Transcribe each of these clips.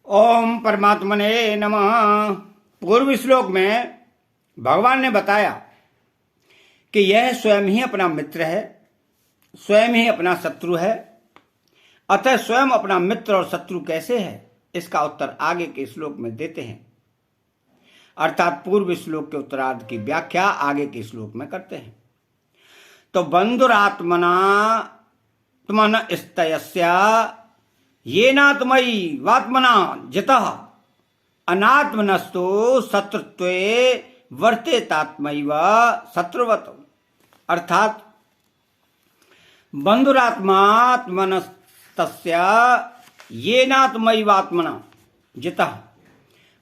ओम परमात्मने नमः। पूर्व श्लोक में भगवान ने बताया कि यह स्वयं ही अपना मित्र है, स्वयं ही अपना शत्रु है। अतः स्वयं अपना मित्र और शत्रु कैसे है, इसका उत्तर आगे के श्लोक में देते हैं। अर्थात पूर्व श्लोक के उत्तरार्ध की व्याख्या आगे के श्लोक में करते हैं। तो बंधुरात्मना त्मन स्तयस्य येनात्मयि वात्मना जितः अनात्मनस्तु शत्रुत्वे वर्तेतात्मैव शत्रुवत्। अर्थात बंधुरात्मात्मनस्तस्य येनात्मैवात्मना जितः,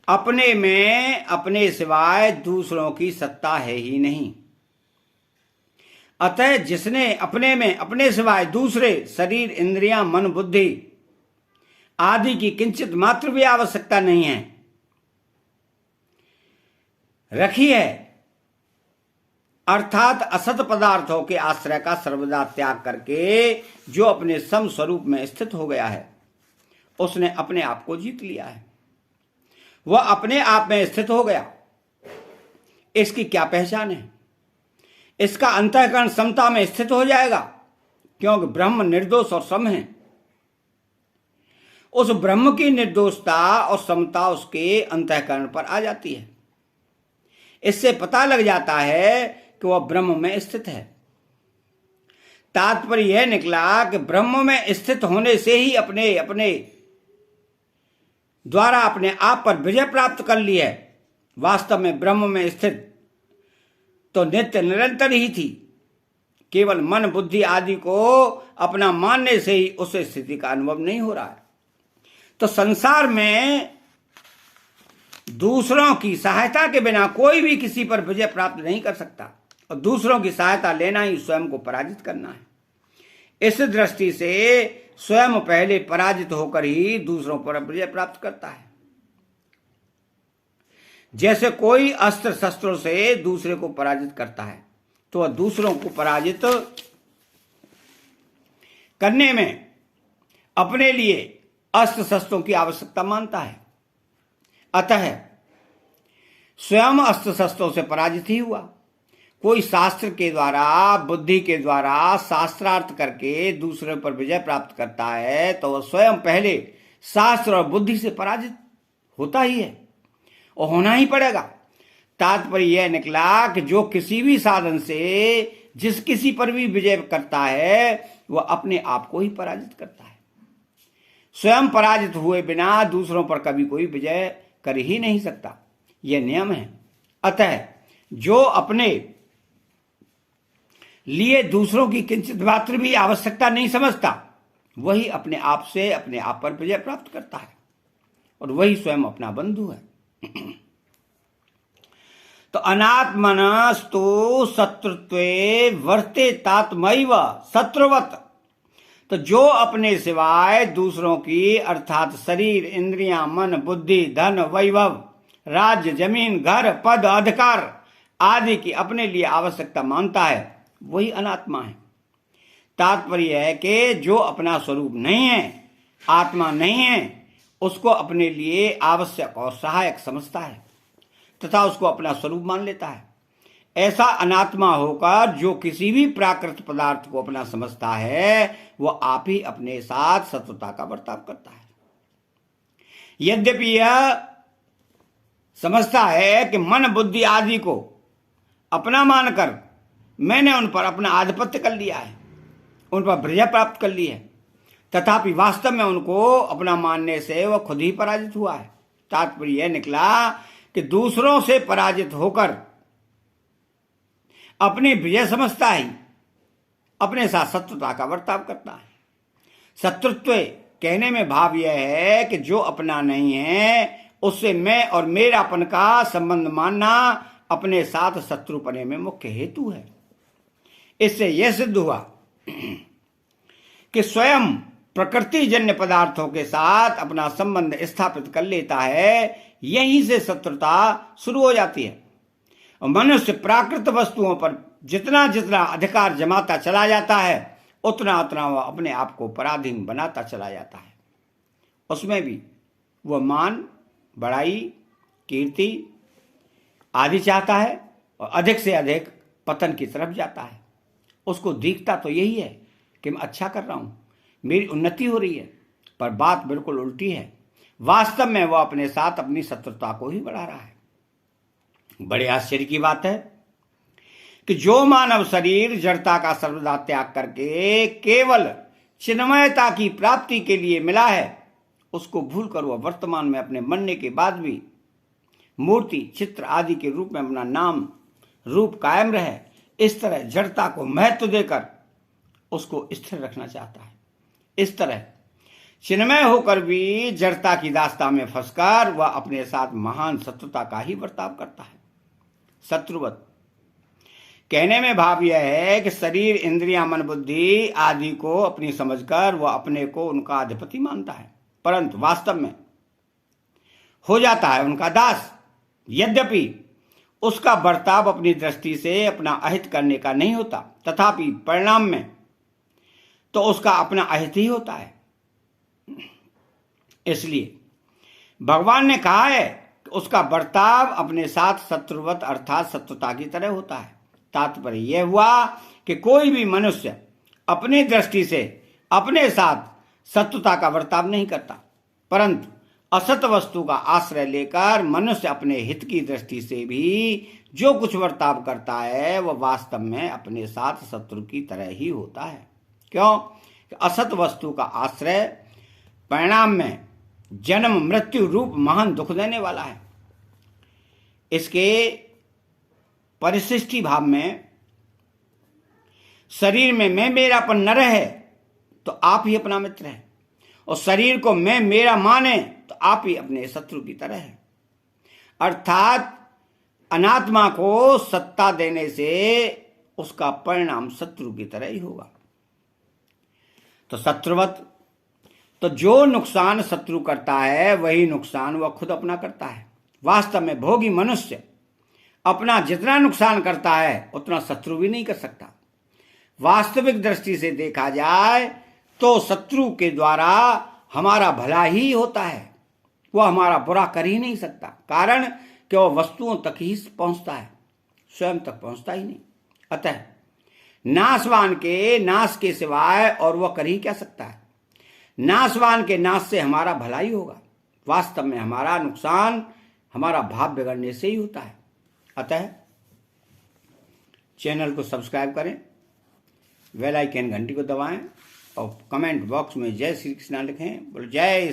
अपने में अपने सिवाय दूसरों की सत्ता है ही नहीं। अतः जिसने अपने में अपने सिवाय दूसरे शरीर, इंद्रियां, मन, बुद्धि आदि की किंचित मात्र भी आवश्यकता नहीं है रखी है, अर्थात असत पदार्थों के आश्रय का सर्वदा त्याग करके जो अपने सम स्वरूप में स्थित हो गया है, उसने अपने आप को जीत लिया है। वह अपने आप में स्थित हो गया। इसकी क्या पहचान है? इसका अंतःकरण समता में स्थित हो जाएगा, क्योंकि ब्रह्म निर्दोष और सम है। उस ब्रह्म की निर्दोषता और समता उसके अंतःकरण पर आ जाती है। इससे पता लग जाता है कि वह ब्रह्म में स्थित है। तात्पर्य यह निकला कि ब्रह्म में स्थित होने से ही अपने द्वारा अपने आप पर विजय प्राप्त कर ली है। वास्तव में ब्रह्म में स्थित तो नित्य निरंतर ही थी, केवल मन बुद्धि आदि को अपना मानने से ही उस स्थिति का अनुभव नहीं हो रहा है। तो संसार में दूसरों की सहायता के बिना कोई भी किसी पर विजय प्राप्त नहीं कर सकता, और दूसरों की सहायता लेना ही स्वयं को पराजित करना है। इस दृष्टि से स्वयं पहले पराजित होकर ही दूसरों पर विजय प्राप्त करता है। जैसे कोई अस्त्र शस्त्रों से दूसरे को पराजित करता है, तो वह दूसरों को पराजित करने में अपने लिए अस्त्र शस्त्रों की आवश्यकता मानता है। अतः स्वयं अस्त्र शस्त्रों से पराजित ही हुआ। कोई शास्त्र के द्वारा, बुद्धि के द्वारा शास्त्रार्थ करके दूसरे पर विजय प्राप्त करता है, तो वह स्वयं पहले शास्त्र और बुद्धि से पराजित होता ही है और होना ही पड़ेगा। तात्पर्य यह निकला कि जो किसी भी साधन से जिस किसी पर भी विजय करता है, वह अपने आप को ही पराजित करता है। स्वयं पराजित हुए बिना दूसरों पर कभी कोई विजय कर ही नहीं सकता, यह नियम है। अतः जो अपने लिए दूसरों की किंचित मात्र भी आवश्यकता नहीं समझता, वही अपने आप से अपने आप पर विजय प्राप्त करता है, और वही स्वयं अपना बंधु है। तो अनात्मनस्तु शत्रुत्वे वर्तेतात्मैव शत्रुवत्। तो जो अपने सिवाय दूसरों की अर्थात शरीर, इंद्रियां, मन, बुद्धि, धन, वैभव, राज्य, जमीन, घर, पद, अधिकार आदि की अपने लिए आवश्यकता मानता है, वही अनात्मा है। तात्पर्य है कि जो अपना स्वरूप नहीं है, आत्मा नहीं है, उसको अपने लिए आवश्यक और सहायक समझता है तथा उसको अपना स्वरूप मान लेता है। ऐसा अनात्मा होकर जो किसी भी प्राकृत पदार्थ को अपना समझता है, वह आप ही अपने साथ शत्रुता का बर्ताव करता है। यद्यपि यह समझता है कि मन बुद्धि आदि को अपना मानकर मैंने उन पर अपना आधिपत्य कर लिया है, उन पर विजय प्राप्त कर ली है, तथापि वास्तव में उनको अपना मानने से वह खुद ही पराजित हुआ है। तात्पर्य यह निकला कि दूसरों से पराजित होकर अपनी विजय समझता ही अपने साथ शत्रुता का बर्ताव करता है। शत्रुत्व कहने में भाव यह है कि जो अपना नहीं है, उससे मैं और मेरापन का संबंध मानना अपने साथ शत्रुपने में मुख्य हेतु है। इससे यह सिद्ध हुआ कि स्वयं प्रकृति जन्य पदार्थों के साथ अपना संबंध स्थापित कर लेता है, यहीं से शत्रुता शुरू हो जाती है। और मनुष्य प्राकृत वस्तुओं पर जितना जितना अधिकार जमाता चला जाता है, उतना उतना वह अपने आप को पराधीन बनाता चला जाता है। उसमें भी वह मान, बड़ाई, कीर्ति आदि चाहता है और अधिक से अधिक पतन की तरफ जाता है। उसको दिखता तो यही है कि मैं अच्छा कर रहा हूं, मेरी उन्नति हो रही है, पर बात बिल्कुल उल्टी है। वास्तव में वह अपने साथ अपनी शत्रुता को ही बढ़ा रहा है। बड़े आश्चर्य की बात है कि जो मानव शरीर जड़ता का सर्वदा त्याग करके केवल चिन्मयता की प्राप्ति के लिए मिला है, उसको भूलकर वह वर्तमान में अपने मरने के बाद भी मूर्ति, चित्र आदि के रूप में अपना नाम रूप कायम रहे, इस तरह जड़ता को महत्व देकर उसको स्थिर रखना चाहता है। इस तरह चिन्मय होकर भी जड़ता की दास्ता में फंसकर वह अपने साथ महान शत्रुता का ही बर्ताव करता है। शत्रुवत कहने में भाव यह है कि शरीर, इंद्रियां, मन, बुद्धि आदि को अपनी समझकर वह अपने को उनका अधिपति मानता है, परंतु वास्तव में हो जाता है उनका दास। यद्यपि उसका बर्ताव अपनी दृष्टि से अपना अहित करने का नहीं होता, तथापि परिणाम में तो उसका अपना अहित ही होता है। इसलिए भगवान ने कहा है कि उसका बर्ताव अपने साथ शत्रुवत अर्थात शत्रुता की तरह होता है। तात्पर्य यह हुआ कि कोई भी मनुष्य अपनी दृष्टि से अपने साथ शत्रुता का बर्ताव नहीं करता, परंतु असत वस्तु का आश्रय लेकर मनुष्य अपने हित की दृष्टि से भी जो कुछ बर्ताव करता है वह वास्तव में अपने साथ शत्रु की तरह ही होता है। क्यों? असत वस्तु का आश्रय परिणाम में जन्म मृत्यु रूप महान दुख देने वाला है। इसके परिशिष्टि भाव में शरीर में मैं मेरापन न रहे तो आप ही अपना मित्र है, और शरीर को मैं मेरा माने तो आप ही अपने शत्रु की तरह है। अर्थात अनात्मा को सत्ता देने से उसका परिणाम शत्रु की तरह ही होगा। तो शत्रुवत, तो जो नुकसान शत्रु करता है वही नुकसान वह खुद अपना करता है। वास्तव में भोगी मनुष्य अपना जितना नुकसान करता है उतना शत्रु भी नहीं कर सकता। वास्तविक दृष्टि से देखा जाए तो शत्रु के द्वारा हमारा भला ही होता है, वह हमारा बुरा कर ही नहीं सकता, कारण कि वह वस्तुओं तक ही पहुंचता है, स्वयं तक पहुंचता ही नहीं। अतः नाशवान के नाश के सिवाय और वह कर ही क्या सकता है। नाशवान के नाश से हमारा भला ही होगा। वास्तव में हमारा नुकसान हमारा भाव बिगड़ने से ही होता है। अतः चैनल को सब्सक्राइब करें, बेल आइकन घंटी को दबाएं और कमेंट बॉक्स में जय श्री कृष्णा लिखें। बोलो जय